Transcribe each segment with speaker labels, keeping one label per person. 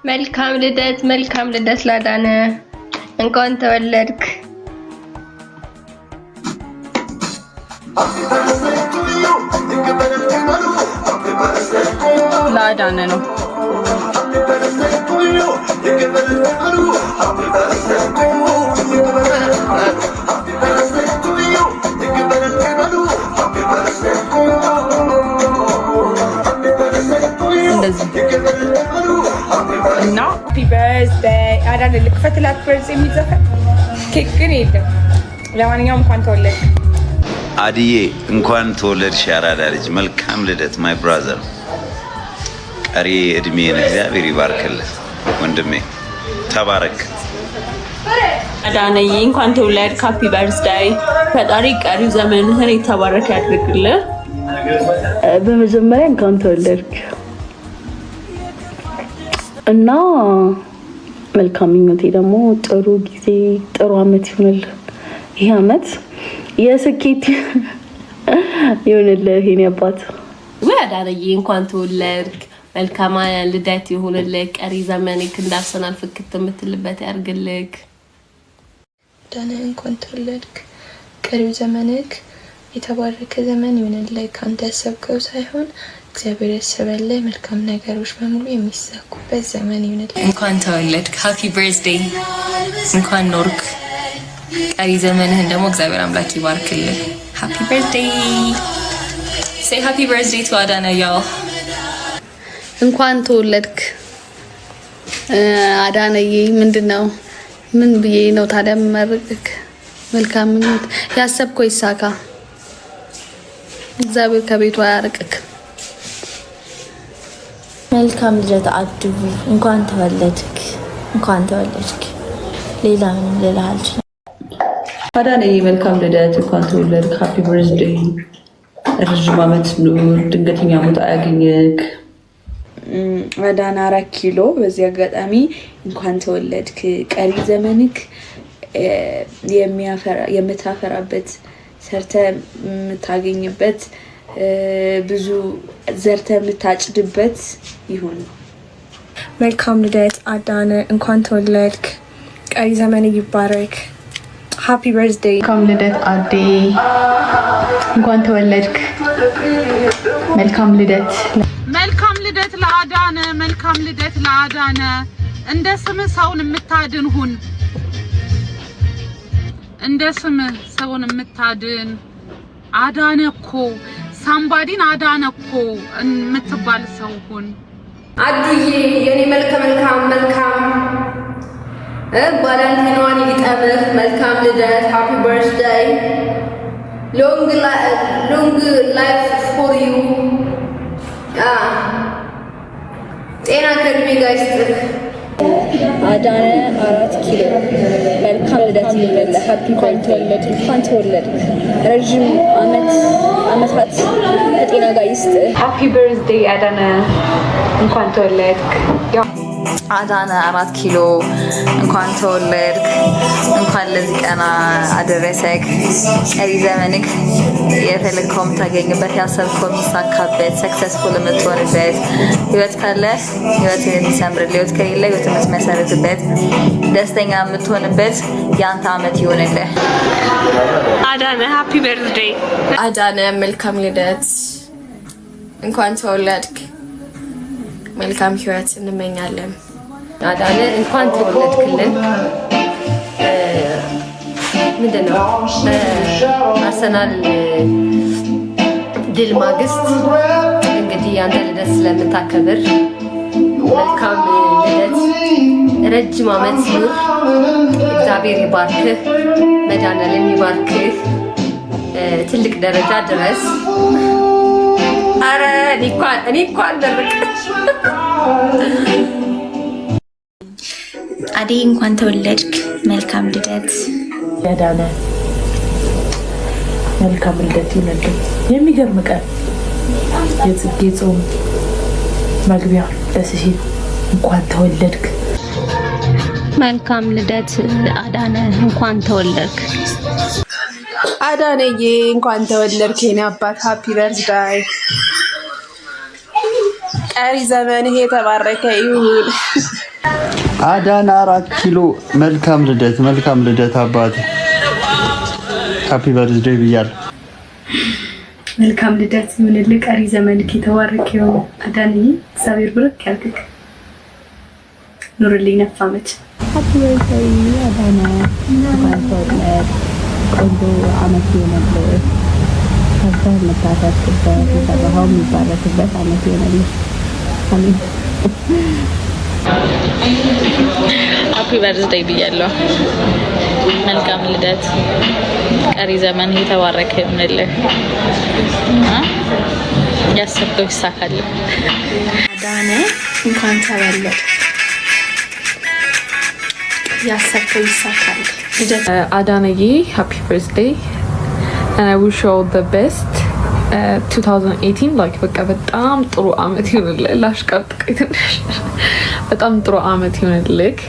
Speaker 1: መልካም ልደት ላዳነ እንኳን ተወለድክ።
Speaker 2: ላዳነ ነው። እና ሃፒ በርዝዴይ አዳነ ልክፈትላት በርዝዴይ የሚዘፈን ኬክ ግን የለም። ለማንኛውም እንኳን ተወለድክ
Speaker 3: አድዬ፣ እንኳን ተወለድሽ ያራዳ ልጅ። መልካም ልደት ማይ ብራዘር። ቀሪ እድሜን እግዚአብሔር ይባርክልህ ወንድሜ፣ ተባረክ።
Speaker 4: አዳነዬ እንኳን ተወለድክ፣ ሃፒ በርዝዴይ። ፈጣሪ ቀሪ ዘመንህን የተባረከ ያድርግልህ።
Speaker 5: በመጀመሪያ እንኳን ተወለድክ እና መልካም ምኞቴ ደግሞ ጥሩ ጊዜ ጥሩ አመት ይሁንልህ። ይሄ አመት የስኬት ይሁንልህ የኔ አባት።
Speaker 4: አዳነዬ እንኳን ተወለድክ፣ መልካም ልደት ይሁንልህ። ቀሪ ዘመንክ እንዳርሰናል ፍክት የምትልበት ያርግልህ።
Speaker 6: አዳነ እንኳን ተወለድክ፣ ቀሪው ዘመንክ የተባረከ ዘመን ይሁንልህ። ካንተ ያሰብከው ሳይሆን እግዚአብሔር ያሰበልህ መልካም ነገሮች በሙሉ የሚሳኩበት ዘመን ይሁንልህ።
Speaker 7: እንኳን ተወለድክ፣ ሃፒ በርዝዴይ። እንኳን ኖርክ፣ ቀሪ ዘመንህን ደግሞ እግዚአብሔር አምላክ ይባርክልህ። ሃፒ በርዝዴይ። ሴይ ሃፒ በርዝዴይ ቱ አዳነ ያው።
Speaker 5: እንኳን ተወለድክ አዳነዬ። ምንድነው ምን ብዬ ነው ታዲያ የምመርቅክ? መልካም ምኞት፣ ያሰብከው ይሳካ። እግዚአብሔር ከቤቱ አያርቅክ።
Speaker 8: መልካም ልደት አዱ፣ እንኳን ተወለድክ። ሌላ ምንም ልልህ አልችልም።
Speaker 2: አዳነዬ መልካም ልደት፣ እንኳን ተወለድክ። ሃፒ በርዝዴይ። ረዥም አመት ኑር፣ ድንገተኛ ሞት አያገኘክ።
Speaker 9: አዳነ 4 ኪሎ በዚህ አጋጣሚ እንኳን ተወለድክ። ቀሪ ዘመንክ የምታፈራበት ሰርተ የምታገኝበት ብዙ ዘርተ የምታጭድበት ይሁን።
Speaker 6: መልካም ልደት አዳነ፣ እንኳን ተወለድክ። ቀሪ ዘመን ይባረክ። ሃፒ በርዝዴይ።
Speaker 10: መልካም ልደት አዴ፣ እንኳን ተወለድክ። መልካም ልደት ለአዳነ፣ መልካም ልደት ለአዳነ። እንደ ስምህ ሰውን የምታድን ሁን፣ እንደ ስምህ ሰውን የምታድን አዳነ እኮ ሳምባዲን አዳነ እኮ የምትባል ሰው ሁን።
Speaker 1: አዱዬ የኔ መልካም ባላንቲኗን ይጠምህ። መልካም ልደት፣ ሃፒ በርዝዴይ። ሎንግ ላይፍ ፎር ዩ። ጤና ከእድሜ ጋር ይስጥህ።
Speaker 5: አዳነ 4 ኪሎ መልካም ልደት ይሁንልህ። ሃፒ በርዝዴይ። እንኳን ተወለድክ። ረዥም አመታት ከጤና ጋር ይስጥህ።
Speaker 10: ሃፒ በርዝዴይ አዳነ፣ እንኳን ተወለድክ።
Speaker 7: አዳነ 4 ኪሎ እንኳን ተወለድክ። እንኳን ለዚህ ቀን አደረሰክ። ቀሪ ዘመንክ የፈለግከው የምታገኝበት፣ ያሰብከው የሚሳካበት፣ ሰክሰስፉል የምትሆንበት፣ ህይወት ካለ ህይወትን የሚሰምርልህ፣ ህይወት ከሌለ ህይወትን የምትመሰርትበት፣ ደስተኛ የምትሆንበት የአንተ አመት ይሆንልህ።
Speaker 4: አዳነ ሃፒ በርዝዴይ።
Speaker 6: አዳነ መልካም ልደት፣ እንኳን ተወለድክ። መልካም ህይወት እንመኛለን።
Speaker 1: አዳነ እንኳን ተወለድክልን። ምንድነው አርሰናል ድል ማግስት እንግዲህ አንተ ልደት ስለምታከብር መልካም ልደት፣ ረጅም አመት ኑር። እግዚአብሔር ይባርክህ፣ መድኃኒዓለም ይባርክህ፣ ትልቅ ደረጃ ድረስ። አረ እኔ እንኳን ደረቀች።
Speaker 8: አዴ እንኳን ተወለድክ። መልካም ልደት
Speaker 2: ያዳነ፣ መልካም ልደት ይሁንልህ። የሚገርም ቀን፣ የጽጌ ጾም መግቢያ ደስ ሲል እንኳን ተወለድክ።
Speaker 4: መልካም ልደት አዳነ፣ እንኳን ተወለድክ።
Speaker 9: አዳነዬ እንኳን ተወለድክ የኔ አባት። ሃፒ በርዝዴይ። ቀሪ ዘመንህ የተባረከ ይሁን።
Speaker 11: አዳና 4 ኪሎ መልካም ልደት አባቴ ሃፒ በርዝዴይ ብያለሁ።
Speaker 12: መልካም ልደት ይሁንልህ። ቀሪ ዘመንክ የተባረከ ይሁን። አዳንዬ እግዚአብሔር ብሩክ ያድርግህ። ኑርልኝ ነፍ ዓመት።
Speaker 13: ሃፒ በርዝዴይ አዳና ባንተወለድ ቆንጆ ዓመት ይሁንልህ። ከዛ መታረቅበት የሰራኸው የሚባረክበት ዓመት ይሁንልህ። አሜን።
Speaker 14: ሃፒ በርዝዴይ ብያለሁ። መልካም ልደት ቀሪ ዘመን የተባረከ ይሁንልህ። ያሰብከው ይሳካልህ።
Speaker 6: አዳነ እንኳን ተወለድ። ያሰብከው ይሳካል።
Speaker 15: አዳነዬ ሃፒ በርዝዴይ and I wish you all the best 2018 like በቃ በጣም ጥሩ አመት ይሁንልህ። ላሽቃብጥ በጣም ጥሩ አመት ይሁንልህ።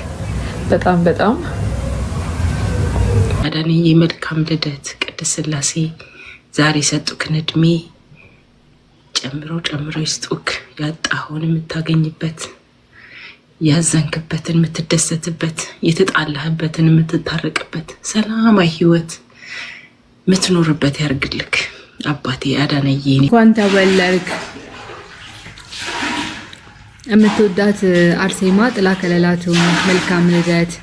Speaker 15: በጣም
Speaker 16: አዳነዬ መልካም ልደት። ቅድስት ሥላሴ ዛሬ ሰጡክን እድሜ ጨምሮ ይስጡክ። ያጣኸውን የምታገኝበት፣ ያዘንክበትን የምትደሰትበት፣ የተጣላህበትን የምትታረቅበት ሰላማዊ ህይወት ምትኖርበት ያርግልክ አባቴ አዳነዬ።
Speaker 17: እንኳን ተወለድክ። የምትወዳት አርሴማ ጥላ ከለላቱ መልካም ልደት።